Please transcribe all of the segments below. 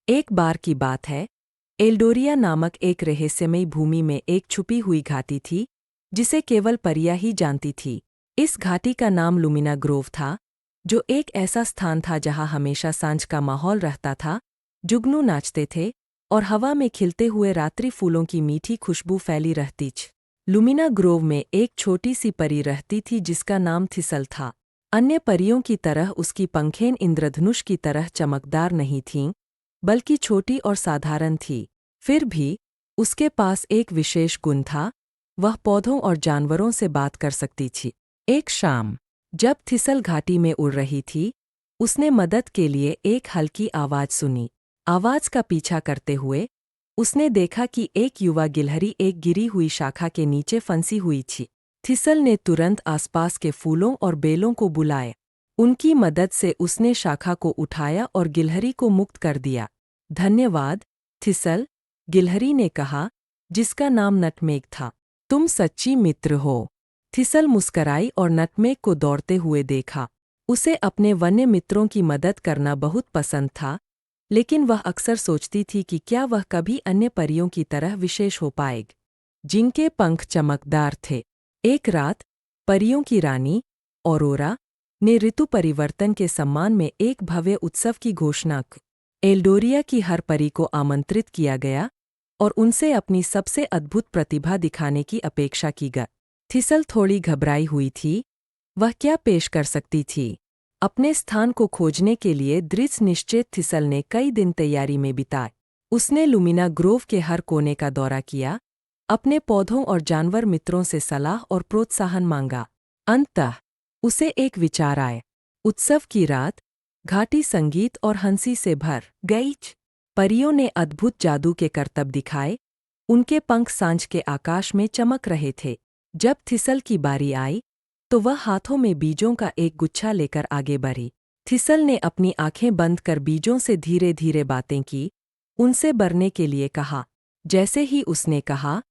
एक बार की बात है, एल्डोरिया नामक एक रहस्यमयी भूमि में एक छुपी हुई घाटी थी, जिसे केवल परियां ही जानती थी। इस घाटी का नाम लुमिना ग्रोव था, जो एक ऐसा स्थान था जहां हमेशा सांझ का माहौल रहता था, जुगनू नाचते थे और हवा में खिलते हुए रात्रि फूलों की मीठी खुशबू फैली रहती थी। लुमिना ग्रोव में एक छोटी सी परी रहती थी जिसका नाम थिसल था। अन्य परियों की तरह उसकी पंखें इंद्रधनुष की तरह चमकदार नहीं थीं, बल्कि छोटी और साधारण थी। फिर भी उसके पास एक विशेष गुण था, वह पौधों और जानवरों से बात कर सकती थी। एक शाम, जब थिसल घाटी में उड़ रही थी, उसने मदद के लिए एक हल्की आवाज़ सुनी। आवाज़ का पीछा करते हुए उसने देखा कि एक युवा गिलहरी एक गिरी हुई शाखा के नीचे फंसी हुई थी। थिसल ने तुरंत आसपास के फूलों और बेलों को बुलाया। उनकी मदद से उसने शाखा को उठाया और गिलहरी को मुक्त कर दिया। धन्यवाद, थिसल, गिलहरी ने कहा, जिसका नाम नटमेग था। तुम सच्ची मित्र हो। थिसल मुस्कराई और नटमेग को दौड़ते हुए देखा। उसे अपने वन्य मित्रों की मदद करना बहुत पसंद था, लेकिन वह अक्सर सोचती थी कि क्या वह कभी अन्य परियों की तरह विशेष हो पाएगी, जिनके पंख चमकदार थे। एक रात, परियों की रानी, औरोरा, ने ऋतु परिवर्तन के सम्मान में एक भव्य उत्सव की घोषणा की। एल्डोरिया की हर परी को आमंत्रित किया गया और उनसे अपनी सबसे अद्भुत प्रतिभा दिखाने की अपेक्षा की गई। थिसल थोड़ी घबराई हुई थी, वह क्या पेश कर सकती थी। अपने स्थान को खोजने के लिए दृढ़ निश्चित थिसल ने कई दिन तैयारी में बिताए। उसने लुमिना ग्रोव के हर कोने का दौरा किया, अपने पौधों और जानवर मित्रों से सलाह और प्रोत्साहन मांगा। अंततः उसे एक विचार आया। उत्सव की रात घाटी संगीत और हंसी से भर गई। परियों ने अद्भुत जादू के करतब दिखाए, उनके पंख सांझ के आकाश में चमक रहे थे। जब थिसल की बारी आई, तो वह हाथों में बीजों का एक गुच्छा लेकर आगे बढ़ी। थिसल ने अपनी आंखें बंद कर बीजों से धीरे धीरे बातें की, उनसे बढ़ने के लिए कहा। जैसे ही उसने कहा,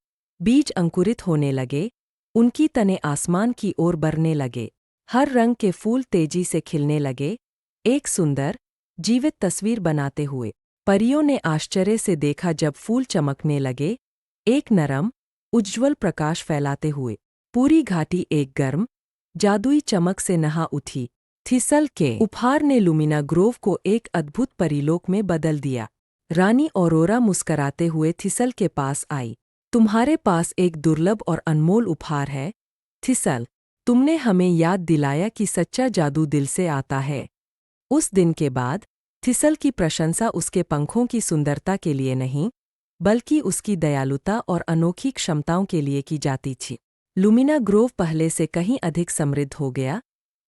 बीज अंकुरित होने लगे, उनकी तने आसमान की ओर बढ़ने लगे। हर रंग के फूल तेजी से खिलने लगे, एक सुंदर, जीवित तस्वीर बनाते हुए। परियों ने आश्चर्य से देखा जब फूल चमकने लगे, एक नरम, उज्ज्वल प्रकाश फैलाते हुए। पूरी घाटी एक गर्म, जादुई चमक से नहा उठी। थिसल के उपहार ने लुमिना ग्रोव को एक अद्भुत परिलोक में बदल दिया। रानी औरोरा मुस्कराते हुए थिसल के पास आई। तुम्हारे पास एक दुर्लभ और अनमोल उपहार है, थिसल। तुमने हमें याद दिलाया कि सच्चा जादू दिल से आता है। उस दिन के बाद थिसल की प्रशंसा उसके पंखों की सुंदरता के लिए नहीं, बल्कि उसकी दयालुता और अनोखी क्षमताओं के लिए की जाती थी। लुमिना ग्रोव पहले से कहीं अधिक समृद्ध हो गया,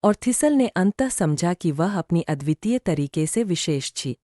और थिसल ने अंततः समझा कि वह अपनी अद्वितीय तरीके से विशेष थी।